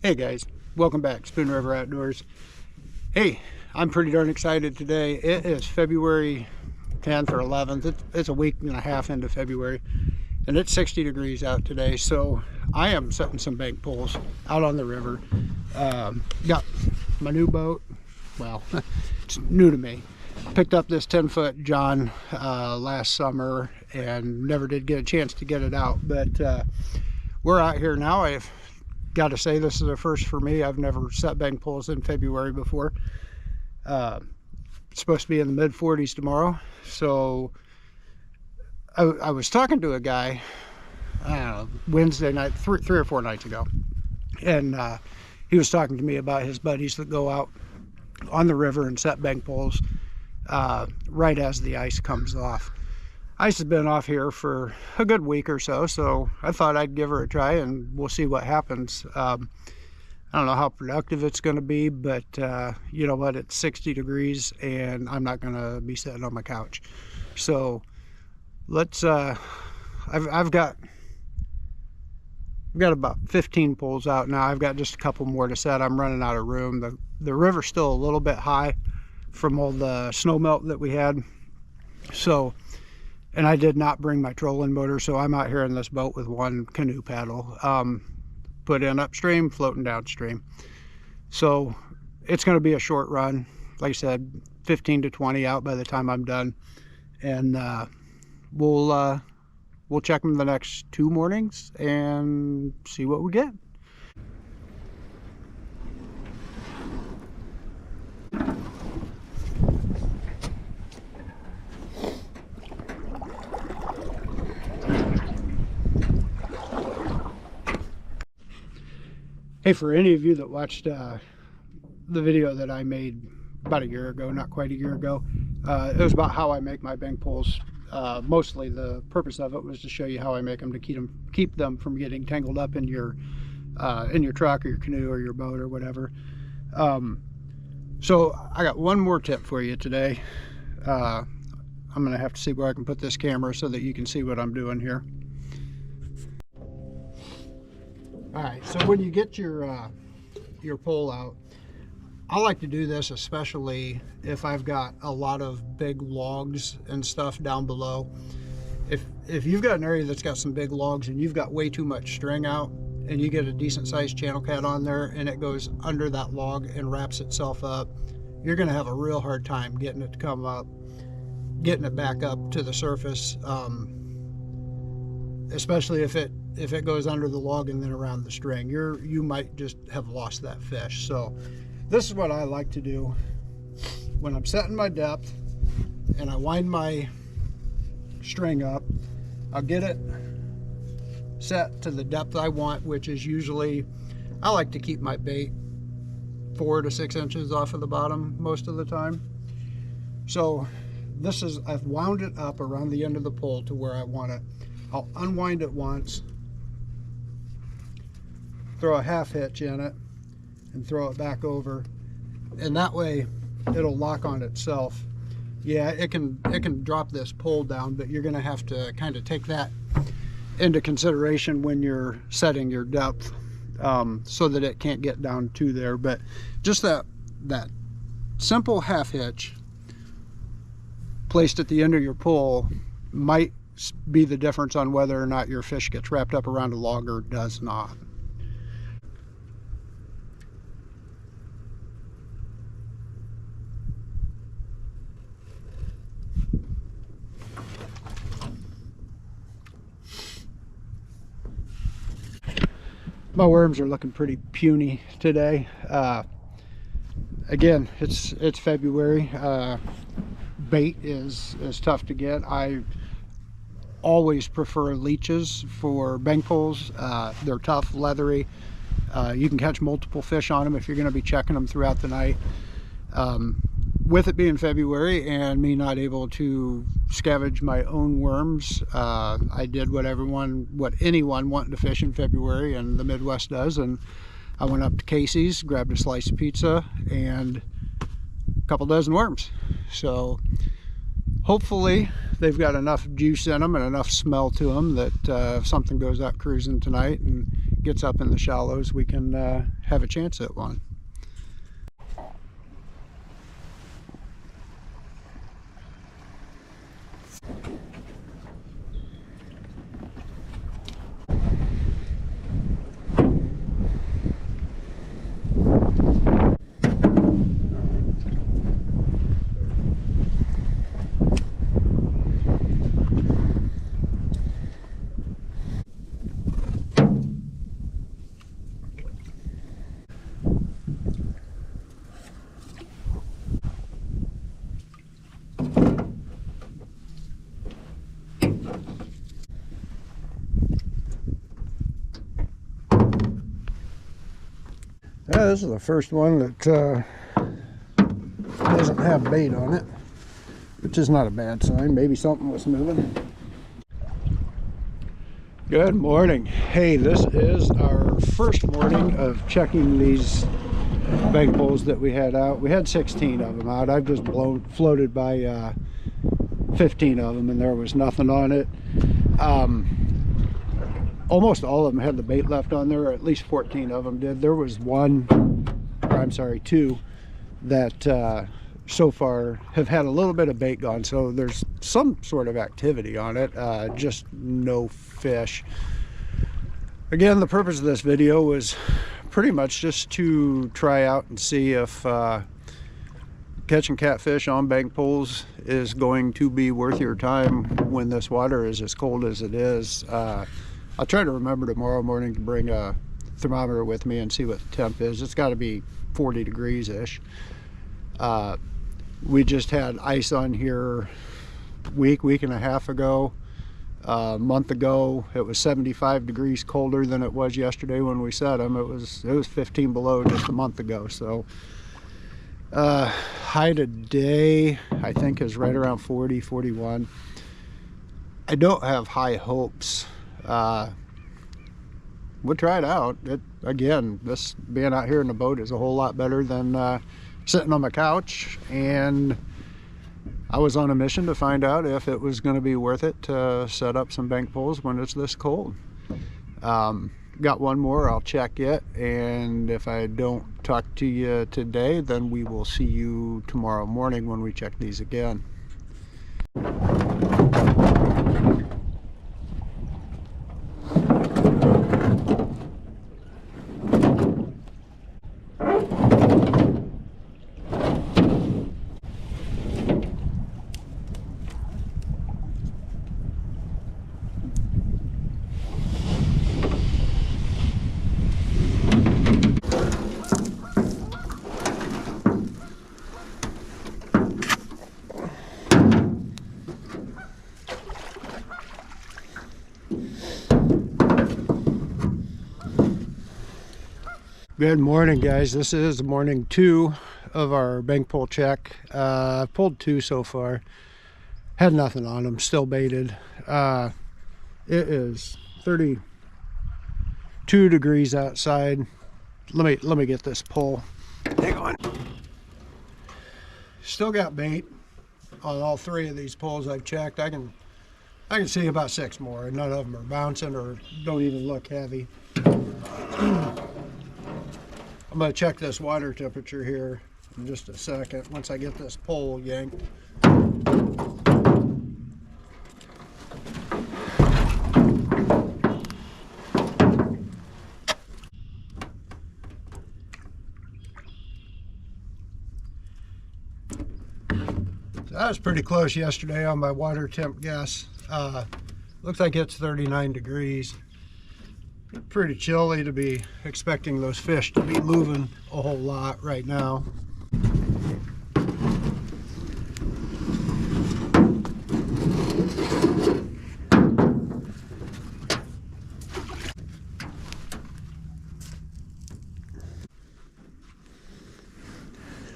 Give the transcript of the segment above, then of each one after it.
Hey guys, welcome back, Spoon River Outdoors. Hey, I'm pretty darn excited today. It is February 10th or 11th. It's a week and a half into February, and it's 60 degrees out today. So I am setting some bank poles out on the river. Got my new boat. Well, it's new to me. Picked up this 10-foot John last summer and never did get a chance to get it out. But we're out here now. I've got to say, this is a first for me. I've never set bank poles in February before. It's supposed to be in the mid 40s tomorrow. So I was talking to a guy, I don't know, Wednesday night, three or four nights ago. And he was talking to me about his buddies that go out on the river and set bank poles right as the ice comes off. Ice has been off here for a good week or so, so I thought I'd give her a try and we'll see what happens. I don't know how productive it's going to be, but you know what, it's 60 degrees and I'm not going to be sitting on my couch. So let's, I've got about 15 poles out now. I've got just a couple more to set. I'm running out of room. The river's still a little bit high from all the snow melt that we had. So, and I did not bring my trolling motor, so I'm out here in this boat with one canoe paddle, put in upstream, floating downstream. So it's going to be a short run. Like I said, 15 to 20 out by the time I'm done. And we'll check them the next 2 mornings and see what we get. Hey, for any of you that watched the video that I made about a year ago, not quite a year ago, it was about how I make my bank poles. Mostly the purpose of it was to show you how I make them to keep them from getting tangled up in your truck or your canoe or your boat or whatever. So I got one more tip for you today. I'm gonna have to see where I can put this camera so that you can see what I'm doing here. All right, so when you get your pole out, I like to do this especially if I've got a lot of big logs and stuff down below. If you've got an area that's got some big logs and you've got way too much string out and you get a decent sized channel cat on there and it goes under that log and wraps itself up, you're gonna have a real hard time getting it to come up, getting it back up to the surface, especially if it goes under the log and then around the string. You might just have lost that fish. So this is what I like to do when I'm setting my depth and I wind my string up. I'll get it set to the depth I want, which is usually, I like to keep my bait 4 to 6 inches off of the bottom most of the time. So this is, I've wound it up around the end of the pole to where I want it. I'll unwind it once, throw a half hitch in it and throw it back over, and that way it'll lock on itself. Yeah, it can drop this pole down, but you're going to have to kind of take that into consideration when you're setting your depth, so that it can't get down to there. But just that simple half hitch placed at the end of your pole might be the difference on whether or not your fish gets wrapped up around a log or does not. My worms are looking pretty puny today. Again, it's February. Bait is tough to get. I always prefer leeches for bank poles. They're tough, leathery. You can catch multiple fish on them if you're going to be checking them throughout the night. With it being February and me not able to scavenge my own worms, I did what anyone wanting to fish in February in the Midwest does, and I went up to Casey's, grabbed a slice of pizza and a couple dozen worms. So hopefully they've got enough juice in them and enough smell to them that if something goes out cruising tonight and gets up in the shallows, we can have a chance at one. Yeah, this is the first one that doesn't have bait on it, which is not a bad sign. Maybe something was moving. Good morning. Hey, this is our first morning of checking these bank poles that we had out. We had 16 of them out. I've just floated by 15 of them, and there was nothing on it. Almost all of them had the bait left on there, or at least 14 of them did. There was two that so far have had a little bit of bait gone, so there's some sort of activity on it, just no fish. Again, the purpose of this video was pretty much just to try out and see if catching catfish on bank poles is going to be worth your time when this water is as cold as it is. I'll try to remember tomorrow morning to bring a thermometer with me and see what the temp is. It's got to be 40 degrees-ish. We just had ice on here week and a half ago. A month ago, it was 75 degrees colder than it was yesterday when we set them. It was 15 below just a month ago. So high today, I think, is right around 40, 41. I don't have high hopes. We'll try it out. Again, this being out here in the boat is a whole lot better than sitting on my couch, and I was on a mission to find out if it was going to be worth it to set up some bank poles when it's this cold. Got one more, I'll check it, and if I don't talk to you today, then we will see you tomorrow morning when we check these again. Good morning, guys. This is morning 2 of our bank pole check. I've pulled 2 so far. Had nothing on them, still baited. It is 32 degrees outside. Let me get this pole. Hang on. Still got bait on all 3 of these poles I've checked. I can see about 6 more, and none of them are bouncing or don't even look heavy. I'm going to check this water temperature here in just a second once I get this pole yanked. So I was pretty close yesterday on my water temp guess. Looks like it's 39 degrees. Pretty chilly to be expecting those fish to be moving a whole lot right now.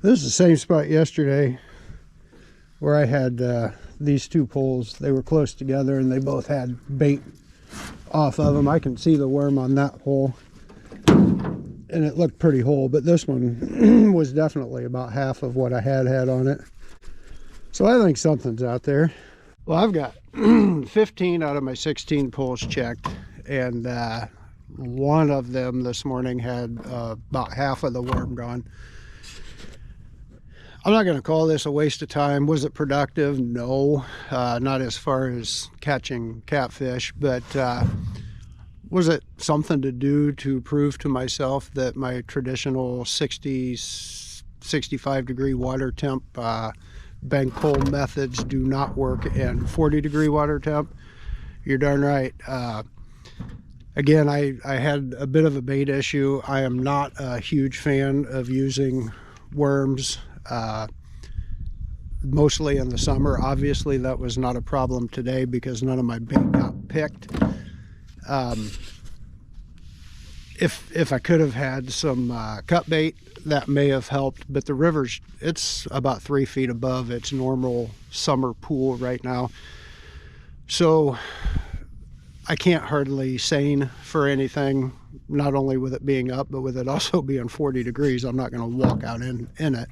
This is the same spot yesterday where I had these 2 poles. They were close together and they both had bait off of them. I can see the worm on that hole and it looked pretty whole, but this one was definitely about half of what I had on it. So I think something's out there. Well, I've got 15 out of my 16 poles checked, and one of them this morning had about half of the worm gone. I'm not going to call this a waste of time. Was it productive? No, not as far as catching catfish, but was it something to do to prove to myself that my traditional 60, 65 degree water temp bank pole methods do not work in 40 degree water temp? You're darn right. Again, I had a bit of a bait issue. I am not a huge fan of using worms, mostly in the summer. Obviously, that was not a problem today because none of my bait got picked. If I could have had some cut bait, that may have helped, but the river's, it's about 3 feet above its normal summer pool right now. So I can't hardly seine for anything, not only with it being up, but with it also being 40 degrees. I'm not going to walk out in it.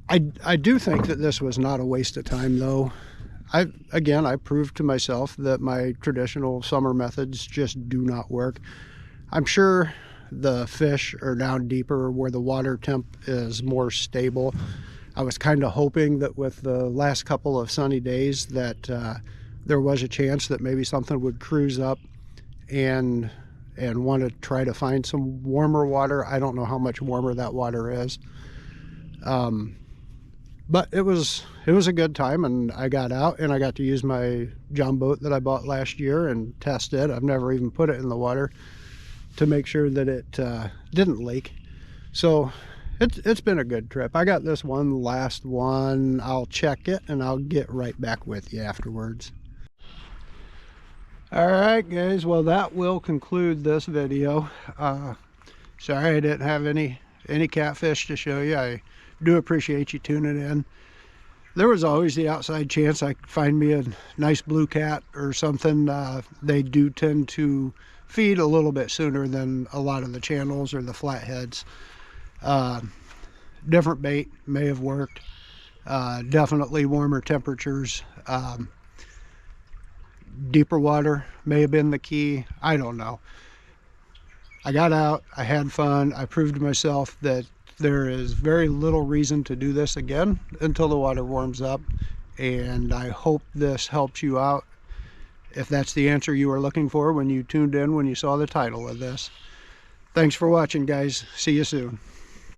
I do think that this was not a waste of time, though. I proved to myself that my traditional summer methods just do not work. I'm sure the fish are down deeper where the water temp is more stable. I was kind of hoping that with the last couple of sunny days that there was a chance that maybe something would cruise up and want to try to find some warmer water. I don't know how much warmer that water is. But it was a good time, and I got out and I got to use my John boat that I bought last year and test it. I've never even put it in the water to make sure that it didn't leak. So it's been a good trip. I got this one last one. I'll check it and I'll get right back with you afterwards. All right, guys. Well, that will conclude this video. Sorry I didn't have any catfish to show you. I do appreciate you tuning in. There was always the outside chance I could find me a nice blue cat or something. They do tend to feed a little bit sooner than a lot of the channels or the flatheads. Different bait may have worked. Definitely warmer temperatures. Deeper water may have been the key. I don't know. I got out, I had fun, I proved to myself that there is very little reason to do this again until the water warms up, and I hope this helps you out if that's the answer you were looking for when you tuned in, when you saw the title of this. Thanks for watching, guys. See you soon.